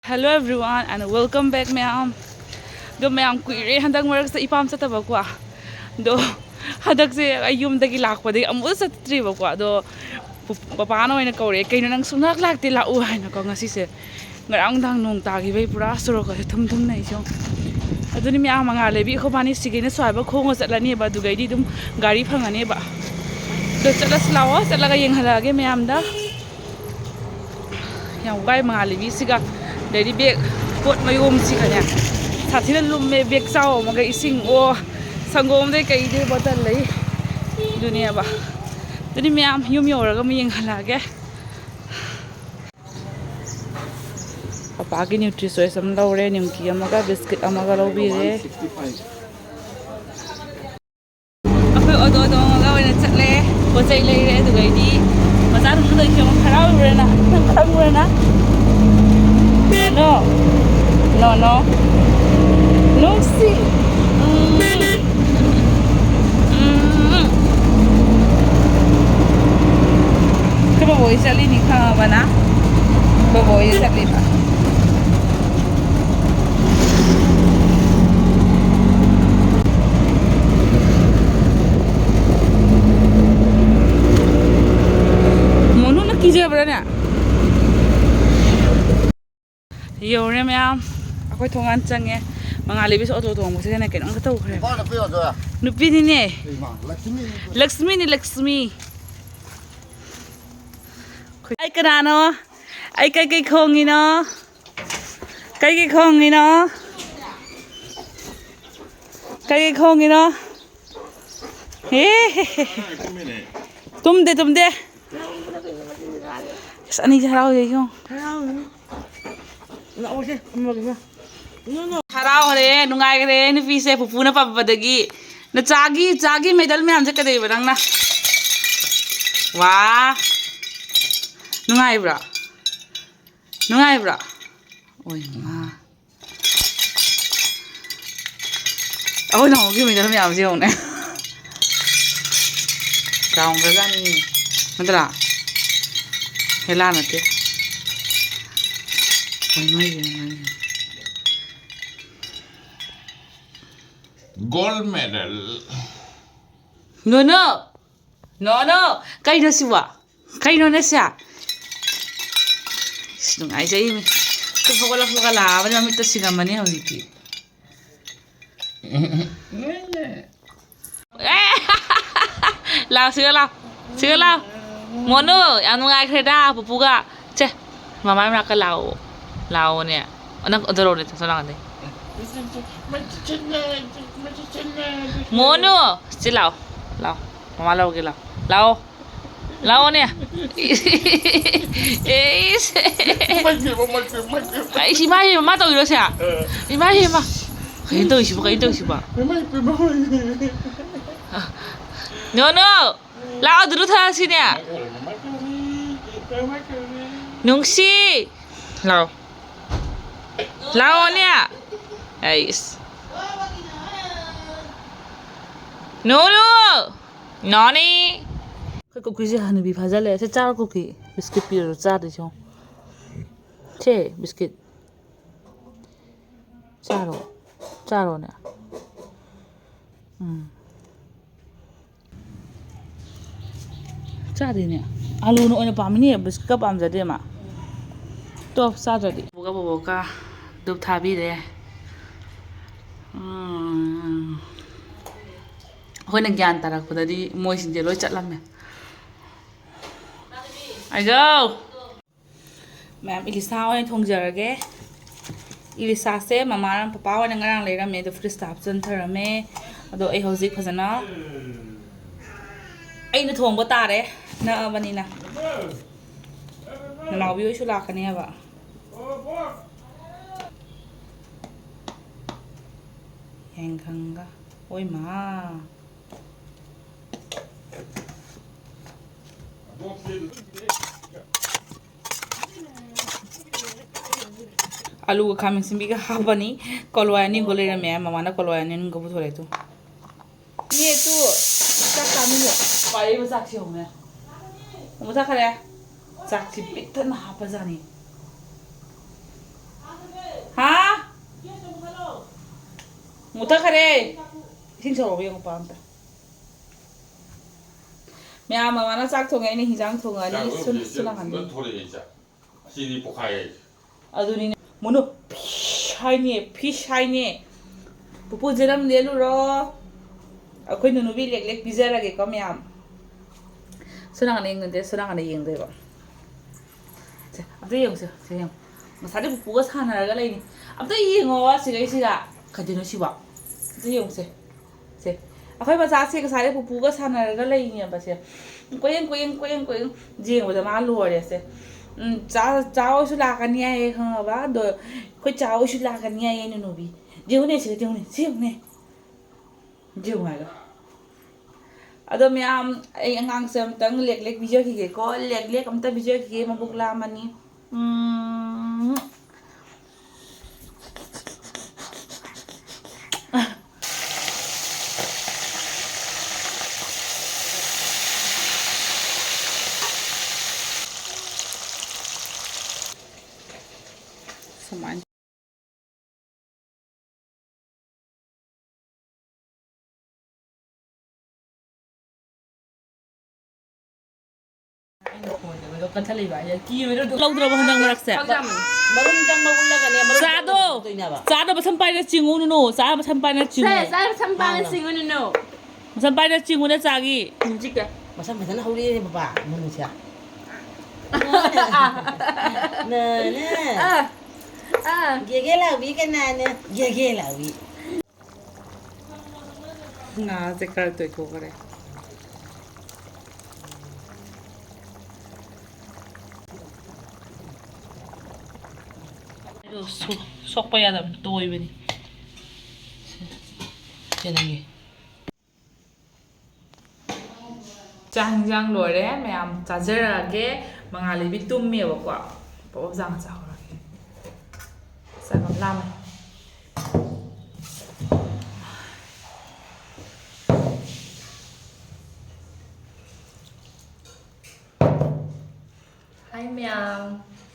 Hello everyone and welcome back ma'am. Do ma'am kuire handak marak sa ipam sa taba ko. Do hadak se ayumdagi lakpadi amu sa triba ko. Do paano ay nakaure kay nang sunak lakti lau ay nako ngasi se. Ngarang dang nung tagi bay pura suro ka thum na isyo. Aduni mi ang mga lebi ko bani sige na swaba ko ngo satlani ba dugay di dum gari phangane ba. Do chala slawa chala yung halage ma'am da. Yang gay mga lebi siga dari beg pot mayum si kanya sathina lumme beg sao maga ising o sangom de kai de botal lai dunia ba tuni myam yum yoraga mi halage papa gi nutrisoy sam laure nimki amaga biscuit amaga lobi re akhoi odo maga wena chatle bojai lai re dugai di bazar mu dai kyong kharau rena no see cái bà bồi sẽ lên đi khang bà na bà bồi sẽ lên bà muốn nó kia chưa bà nè nhiều nè mẹ akwai thongan change mangali bis auto thong se ne kenang to khre nupi ni ne lakshmi ai kana no ai kai khongi no kai khongi no he tum de sani jarao ye yo harau hare nungai gre ni fi se pupu na pabadagi na chagi medal me amje kadai barang na wa nungai bra oi ma oi no gi medal me amje one kaung ga ni mandra hela na te oi mai Gold medal. No. Kay no siwa. Kay no na siya. Nung ay sa imi. Kung wala ko kalaban, mamit ta singaman niya hawiki. Lao sige lao. Mono, ano nga kreda pupuga. Che, mama na ka lao niya. Anong odoro nito sa lang Mono, si lao. Mama lao ke lao nè. Ai si mai mama tao rồi sao? Si mai mà. Cái đâu si ba. No. Lao dulu tha si nè. Nung si. Lao nè. Guys. No. Nani. Cái cookie gì hả bị phá ra lẽ sẽ trao cookie biscuit bị rồi ra được không? Che biscuit. Trao nè. Trao đi nè. Alu nó anh bám nè biscuit cấp bám ra đi mà. Top sa ra đi. Boga. Đục thà bi đấy. Hồi nãy gian ta rakho đi moi xin lỗi chặt lắm nè. I go. Ma'am Elisa oi thong jarage. Elisa se mama ram papa wa ngarang leira me the free staff chen tharame. Ado ai hojik phajana. Ai na thong ba ta re. Na bani na. Na bi oi su lakani ba. Hang khanga. Oi ma. Alu ka kami simbi ka habani kolwani golera me mama na kolwani nung gabu thore tu ni tu tak kami ni pai ba sak siong me mo sak khare sak chi bit na ha pa jani ꯃꯨꯊꯛꯈꯔꯦ ꯏꯁꯤꯡ ꯁꯧꯔꯕ ꯌꯦꯡꯉꯨ ꯄꯥꯝꯇ ꯃꯌꯥꯝ ꯃꯃꯥꯅ ꯆꯥꯛ ꯊꯣꯡꯉꯦ ꯑꯩꯅ ꯍꯤꯟꯖꯥꯡ ꯊꯣꯡꯉꯅꯤ ꯁꯨꯅꯍꯟꯅꯤ ꯁꯤꯗꯤ ꯄꯣꯈꯥꯏ ꯑꯗꯨꯅꯤꯅꯦ ꯃꯨꯅꯨ ꯐꯤꯁ ꯍꯥꯏꯅꯦ ꯄꯨꯄꯨ ꯖꯔꯝ ꯂꯦꯜꯂꯨꯔꯣ ꯑꯩꯈꯣꯏ ꯅꯨꯅꯨꯕꯤ ꯂꯦꯛ ꯂꯦꯛ ꯄꯤꯖꯔꯒꯦꯀꯣ ꯃꯌꯥꯝ ꯁꯨꯅꯍꯟꯅ ꯌꯦꯡꯅꯗꯦ ꯁꯨꯅꯍꯟꯅ ꯌꯦꯡꯗꯣꯏꯕ ꯁꯦ ꯑꯝꯇ ꯌꯦꯡꯉꯨꯁꯦ ꯁꯦ ꯌꯦꯡꯉꯨ ꯉꯁꯥꯏꯗꯤ ꯄꯨꯄꯨꯒ ꯁꯥꯟꯅꯔꯒ ꯂꯩꯅꯤ ꯑꯝꯇ ꯌꯦꯡꯉꯣ ꯁꯤꯒꯩꯁꯤꯒ ꯀꯩꯗꯧꯅꯣ ꯁꯤꯕꯣ ꯑꯝꯇ ꯌꯦꯡꯉꯨꯁꯦ ꯁꯦ ꯑꯩꯈꯣꯏ ꯃꯆꯥꯁꯦ ꯉꯁꯥꯏꯗꯤ ꯄꯨꯄꯨꯒ ꯁꯥꯟꯅꯔꯒ ꯂꯩꯅꯦꯕ ꯁꯦ ꯀꯣꯌꯦꯡ ꯌꯦꯡꯕꯗ ꯃꯥ ꯂꯣꯏꯔꯦꯁꯦ ꯆꯥꯍꯣꯏꯁꯨ ꯂꯥꯛꯀꯅꯤ ꯍꯥꯏꯌꯦ ꯈꯪꯉꯕ ꯑꯗꯣ ꯑꯩꯈꯣꯏ ꯆꯥꯍꯣꯏꯁꯨ ꯂꯥꯛꯀꯅꯤ ꯍꯥꯏꯌꯦ ꯅꯨꯅꯨꯕꯤ ꯌꯦꯡꯉꯨꯅꯦ ꯁꯤꯗ ꯌꯦꯡꯉꯨꯅꯦ ꯁꯤ ꯌꯦꯡꯉꯨꯅꯦ ꯌꯦꯡꯉꯨ ꯍꯥꯏꯒ ꯑꯗꯣ ꯃꯌꯥꯝ ꯑꯩ ꯑꯉꯥꯡꯁꯦ ꯑꯝꯇꯪ ꯂꯦꯛ ꯂꯦꯛ ꯄꯤꯖꯈꯤꯒꯦꯀꯣ ꯂꯦꯛ ꯂꯦꯛ ꯑꯝꯇ ꯄꯤꯖꯈꯤꯒꯦ ꯃꯕꯨꯛ ꯂꯥꯝꯃꯅꯤ ꯁꯨꯃꯥꯏꯅ ꯀꯟꯊꯠꯂꯤꯕ ꯂꯧꯗ꯭ꯔꯕ ꯍꯟꯗꯛ ꯃꯔꯛꯁꯦ ꯃꯔꯨꯝ ꯆꯪꯕ ꯎꯜꯂꯒꯅꯦ ꯃꯔꯨꯝ ꯆꯥꯗꯣ ꯆꯥꯗꯣ ꯃꯁꯝ ꯄꯥꯏꯅ ꯆꯤꯡꯉꯨꯅꯨ ꯆꯥ ꯃꯁꯝ ꯄꯥꯏꯅ ꯆꯤꯡꯉꯨ ꯆꯥꯏ ꯁꯝꯄꯥꯅ ꯁꯤꯡꯉꯨꯅꯨ ꯃꯁꯝ ꯄꯥꯏꯅ ꯆꯤꯡꯉꯨꯅ ꯆꯥꯒꯤ ꯃꯁꯝ ꯐꯖꯅ ꯍꯧꯔꯛꯑꯦꯅꯦ ꯕꯕꯥ ꯃꯅꯨꯡꯁꯦ ꯒꯦꯒꯦ ꯂꯥꯎꯕꯤ ꯀꯅꯥꯅ ꯒꯦꯒꯦ ꯂꯥꯎꯕꯤ ꯉꯥꯁꯦ ꯈꯔ ꯇꯣꯏꯊꯣꯛꯈ꯭ꯔꯦ ꯁꯣꯛꯄ ꯌꯥꯗꯕꯅꯤ ꯇꯣꯏꯕꯅꯤ ꯅꯪꯒꯤ ꯆꯥꯛ ꯌꯦꯟꯁꯥꯡ ꯂꯣꯏꯔꯦ ꯃꯌꯥꯝ ꯆꯥꯖꯔꯛꯑꯒꯦ ꯃꯉꯥꯜꯂꯩꯕꯤ ꯇꯨꯝꯃꯦꯕꯀꯣ ꯄꯣꯞ ꯆꯥꯡ ꯆꯥꯍꯧꯔꯒꯦ ꯆꯥꯛ ꯌꯥꯝ ꯂꯥꯝꯃꯦ ꯍꯥꯏ ꯃꯌꯥꯝ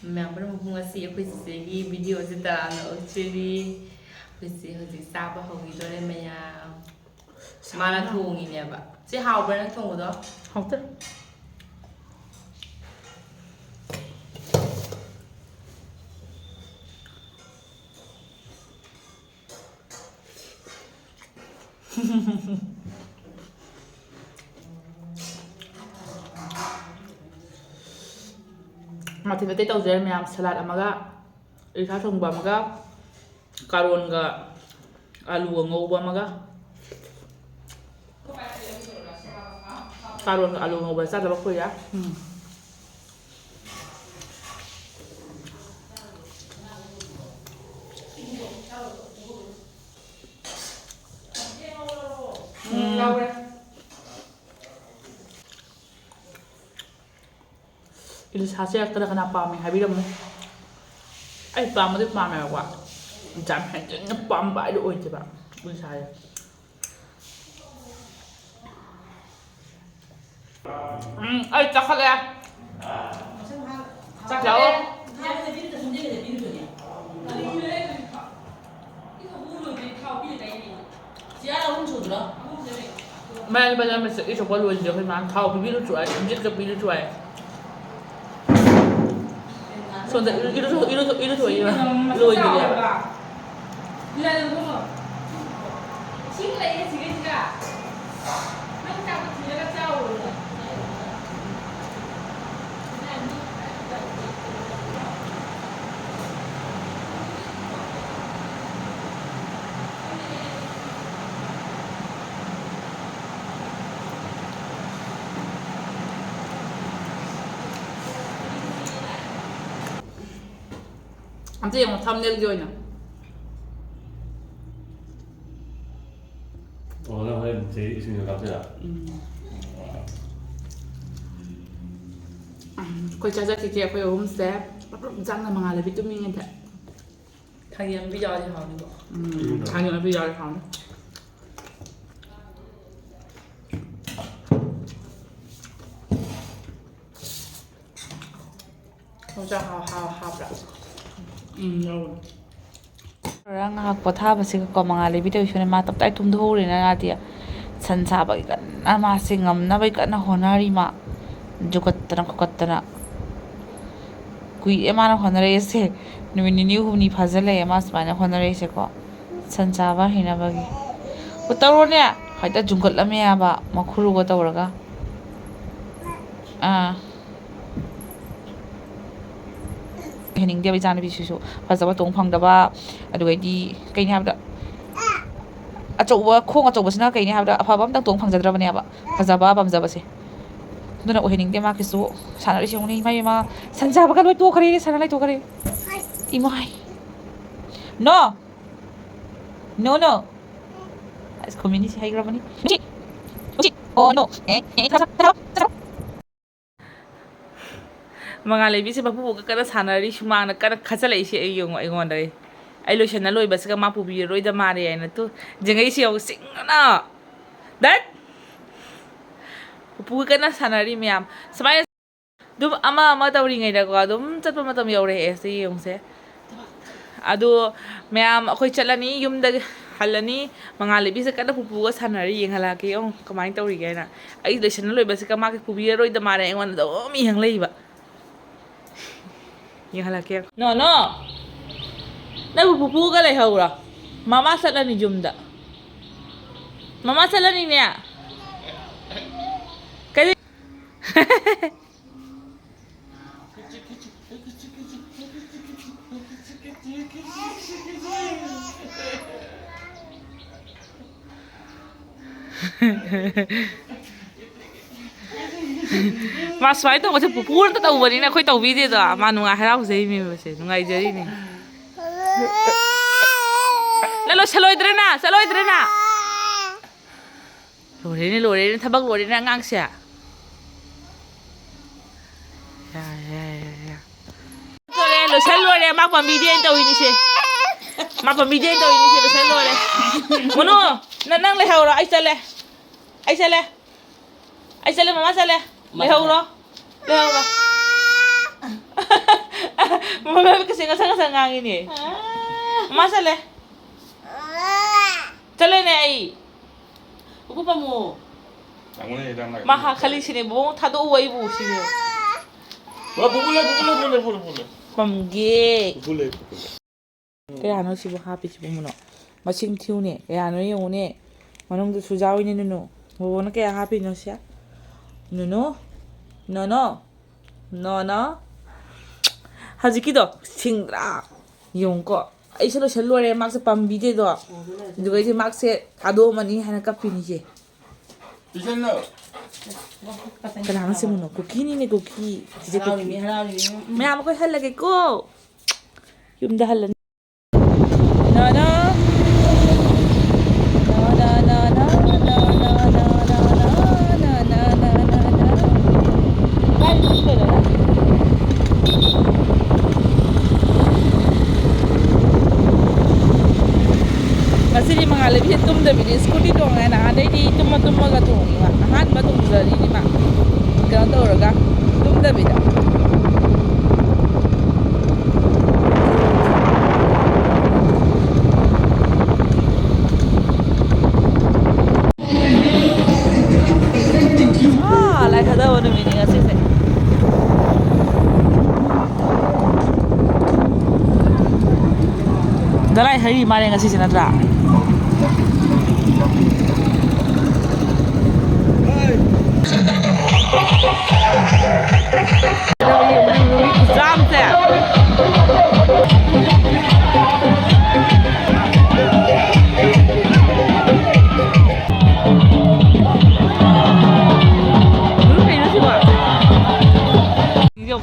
ꯄꯨꯝꯅꯃꯛꯄꯨ ꯉꯁꯤ ꯑꯩꯈꯣꯏ ꯆꯤꯆꯦꯒꯤ ꯚꯤꯗꯤꯑꯣꯁꯤ ꯇꯥꯅ ꯎꯠꯆꯔꯤ ꯑꯩꯈꯣꯏ ꯍꯧꯖꯤꯛ ꯆꯥꯕ ꯍꯧꯈꯤꯗꯣꯔꯦ ꯃꯌꯥꯝ ꯃꯥꯅ ꯊꯣꯡꯉꯤꯅꯦꯕ ꯁꯤ ꯍꯥꯎꯕ꯭ꯔꯥ ꯅꯪ ꯊꯣꯡꯕꯗꯣ ꯍꯥꯎꯇꯦ ꯃꯊꯦꯜ ꯃꯊꯦꯜ ꯇꯧꯖꯔꯦ ꯃꯌꯥꯝ ꯁꯂꯥꯗ ꯑꯃꯒ ꯏꯁꯥ ꯊꯣꯡꯕ ꯑꯃꯒ ꯀꯥꯔꯣꯟꯒ ꯑꯂꯨꯒ ꯉꯧꯕ ꯑꯃꯒ ꯀꯥꯔꯣꯟꯒ ꯑꯂꯨ ꯉꯧꯕ ꯆꯥꯗꯕ ꯀꯨꯏꯔꯦ ꯌꯥꯎꯔꯦ ꯏꯂꯤꯁꯥꯁꯦ ꯀꯅꯥ ꯄꯥꯝꯃꯦ ꯍꯥꯏꯕꯤꯔꯝꯃꯨ ꯑꯩ ꯄꯥꯝꯕꯗꯤ ꯄꯥꯝꯃꯦꯕꯀꯣ ꯌꯥꯝ ꯍꯦꯟꯖꯤꯟꯅ ꯄꯥꯝꯕ ꯍꯥꯏꯗꯣ ꯑꯣꯏꯗꯦꯕ ꯏꯂꯤꯁꯥꯁꯦ ꯑꯩ ꯆꯥꯈꯠꯂꯦ ꯂꯥꯛꯑꯣ ꯃꯥꯏ ꯕꯖꯥꯔ ꯃꯆꯠ ꯏꯁꯣꯛꯄ ꯂꯣꯏꯁꯤꯗꯦ ꯑꯩꯈꯣꯏ ꯃꯥꯅ ꯊꯥꯎ ꯄꯤꯕꯤꯔꯨꯁꯨ ꯍꯥꯏ ꯁꯝꯖꯤꯠꯀ ꯄꯤꯔꯨꯁꯨ ꯍꯥꯏ ꯁꯣꯝꯗ 이러서 로이드야. 아무튼 영어 탐낼 거냐? 나 왜 제일 있으면 갑자기 Coi cha cái kia coi hôm sẽ bắt đầu răng là mà là vitamin như thế. thằng em bây giờ thì họ được Thằng này bây giờ không. Không cho hào hào hào rồi. Rồi. ngahak pothabasi ko mangali bitaw shone ma taptai tumdhori na natia sansa bai kan ma singam na bai kan honari ma jukattana kokattana kui emana honare se numini humni phazale ma smana honare se ko sansa ba hina bagi utaro ne haita jungkot lame ya ba makhuru go tawraga hening dia bijana bi su fazaba tong phangdaba adugai kai ni habda achouba khong achouba sina kai ni habda afaba am tang tong phangjadrabane aba fazaba bamjaba se duna o hening dia ma kisu sana ri singuni mai ma sanjaba ka loi to khari sana lai to khari imai no no as community hai grabani oh no mga lebi si papu ka kana sanari sumang na kana khachalai si ayong aingon dai ai lotion na loi bas ka mapu bi roi da mare ai na tu jengai si au sing na that papu ka kana sanari myam samai dum ama tawri ngai da ko dum chatpa matam yaure e si yong se adu myam akhoi chalani yum da halani mga lebi sa kana papu ka sanari yeng hala ke ong kamai tawri ga na ai lotion na loi bas ka ma pu bi roi da mare aingon da mi hang lei ba yang halaknya no na pupu ka lai haura mama sala ni jumda mama sala ni niya kasi mas vai to kasi pupur ta tau bani na khoi tau video da ma nunga harau sei mi base nungai jari ni lalo saloi drena lore ni thabak lore na ngang sia ya lo salore ma pa video tau ini se ma pa video tau ini se lo salore mono nang le haura ai sale mama sale lehauro mama kasi ngasang ngangin ni mama sale sale ne ai upo pa mo 장문에 해당나. maha khali sini bong thado uai bu sini 와 부불레. pamge 부불레. kaya ano si bu happy si bu mo no masing thiu ne kaya ano yung ne manong du sujawi ni no bo na kaya happy no siya no 하지기도 싱라 용거 아이슬로 셀로레 막스 밤비데도 누가 이제 막세 다도머니 하나 카피니지 이젠나. 그래 안 쓰면 놓고 기니네 고기 이제 또 Harau ni. मैं आपको हल लगे को yum the हल ना masih mga lebi tum da bini scooty dong na ada di tum ga tung ma han ba tung zari ni ma ka to raga tum da bida lại kada wani mini ngasi se dalai hari mare ngasi sinatra jam se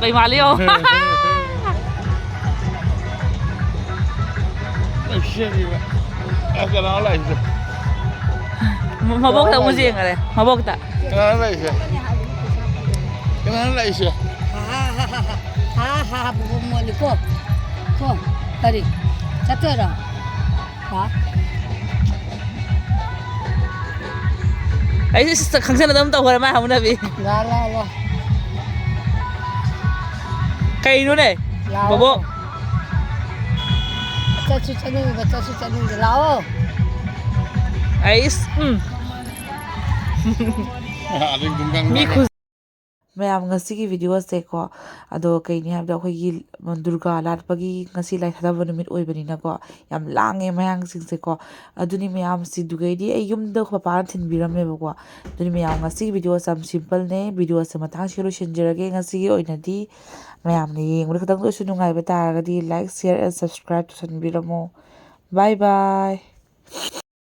cây Mario. Cái nó lại. Mabok tak musim kali. Mabok tak. Cái nó lại sih. Cái nó lại sih. Ha bu mo ni ko tadi chatera ha Ay khangsan na tao hora ma hamu na bi. la Cây nữa này. Mabok. ꯆꯠꯅꯤꯡꯗꯦ ꯂꯥꯛꯑꯣ ꯑꯩꯁ ꯃꯤ ꯈꯨ ꯃꯌꯥꯝ ꯉꯁꯤꯒꯤ ꯚꯤꯗꯤꯑꯣꯁꯦꯀꯣ ꯑꯗꯣ ꯀꯩꯅꯤ ꯍꯥꯏꯕꯗ ꯑꯩꯈꯣꯏꯒꯤ ꯗꯨꯔꯒꯥ ꯂꯥꯠꯄꯒꯤ ꯉꯁꯤ ꯂꯥꯏ ꯊꯥꯗꯕ ꯅꯨꯃꯤꯠ ꯑꯣꯏꯕꯅꯤꯅꯀꯣ ꯌꯥꯝ ꯂꯥꯡꯉꯦ ꯃꯌꯥꯡꯁꯤꯡꯁꯦꯀꯣ ꯑꯗꯨꯅꯤ ꯃꯌꯥꯝꯁꯤꯗꯨꯒꯩꯗꯤ ꯑꯩ ꯌꯨꯝꯗ ꯄꯄꯥꯅ ꯊꯤꯟꯕꯤꯔꯝꯃꯦꯕꯀꯣ ꯑꯗꯨꯅꯤ ꯃꯌꯥꯝ ꯉꯁꯤꯒꯤ ꯚꯤꯗꯤꯑꯣꯁꯦ ꯌꯥꯝ ꯁꯤꯝꯄꯜꯅꯦ ꯚꯤꯗꯤꯑꯣꯁꯦ ꯃꯇꯥꯡꯁꯤꯒ ꯂꯣꯏꯁꯤꯟꯖꯔꯒꯦ ꯉꯁꯤꯒꯤ ꯑꯣꯏꯅꯗꯤ ꯃꯌꯥꯝꯅ ꯌꯦꯡꯕꯗ ꯈꯤꯇꯪ ꯑꯣꯏꯁꯨ ꯅꯨꯡꯉꯥꯏꯕ ꯇꯥꯔꯒꯗꯤ ꯂꯥꯏꯛ ꯁꯤꯌꯔ ꯑꯦꯟ ꯁꯕꯁꯀ꯭ꯔꯥꯏꯕ ꯇꯧꯁꯟꯕꯤꯔꯝꯃꯣ ꯕꯥꯏ ꯕꯥꯏ